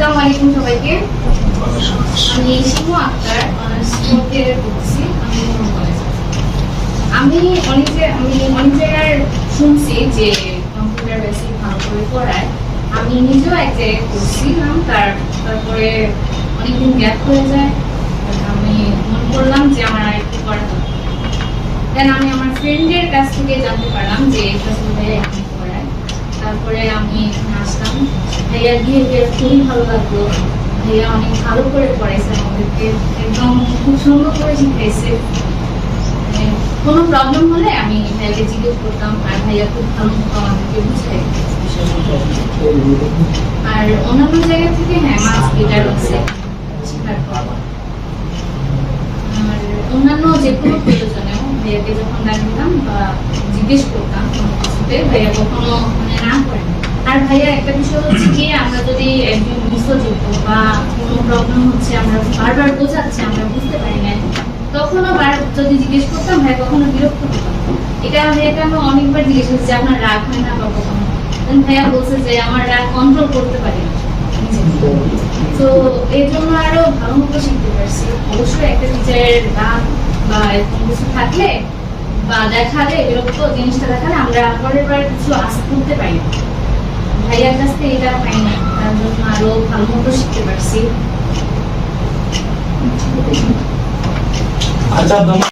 আসসালামু আলাইকুম সবাইকে। আমি শিমু আক্তার, অনার্স ফোর্থ ইয়ারে পড়ছি। আমি অনেক জায়গায় শুনছি যে কম্পিউটার বেসিক ভালো করে পড়ায়। আমি নিজেও এক জায়গায় পড়ছিলাম, তারপরে অনেকদিন গ্যাপ হয়ে যায়। আমি মনে করলাম যে আমার আর একটু করা দরকার। দেন আমি আমার ফ্রেন্ডের কাছ থেকে জানতে পারলাম যে ভাইয়া এখানে পড়ায়। তারপরে আমি এখানে আসলাম। ভাইয়া বিহেভিয়ার খুবই ভালো লাগলো। ভাইয়া অনেক ভালো করে পড়াইছে আমাদেরকে, একদম খুব সুন্দর করে শিখাইছে। কোনো প্রবলেম হলে আমি ভাইয়াকে জিজ্ঞেস করতাম, আর ভাইয়া খুব ভালো মতো আমাদেরকে বুঝাই। আর অন্যান্য জায়গা থেকে মার্কস বেটার হচ্ছে শেখার পর। আর অন্যান্য যে কোনো প্রয়োজনেও ভাইয়াকে যখন ডাকতাম বা জিজ্ঞেস করতাম কোনো কিছুতে, ভাইয়া কখনো না করেন। আর ভাইয়া একটা বিষয় হচ্ছে কি, আমরা যদি একজন মিসযোগ্য বা কোনো প্রবলেম হচ্ছে, আমরা বারবার বোঝাচ্ছি, আমরা বুঝতে পারি না, তখনও যদি জিজ্ঞেস করতাম, ভাই কখনো বিরক্ত হতাম। এটা ভাইয়াকে আমি অনেকবার জিজ্ঞেস করছি যে আপনার রাগ হয় না বা কখনো। ভাইয়া বলছে যে আমার রাগ কন্ট্রোল করতে পারি না। তো এই জন্য আরো ভালো মতো শিখতে পারছি। অবশ্যই একটা টিচারের রাগ বা এরকম কিছু থাকলে বা দেখালে, বিরক্ত জিনিসটা দেখালে আমরা পরের বার কিছু আশা করতে পারি না। ভাইয়ার কাছ থেকে এটা পাই না, তার জন্য আরো ভালো মতো শিখতে পারছি। আচ্ছা।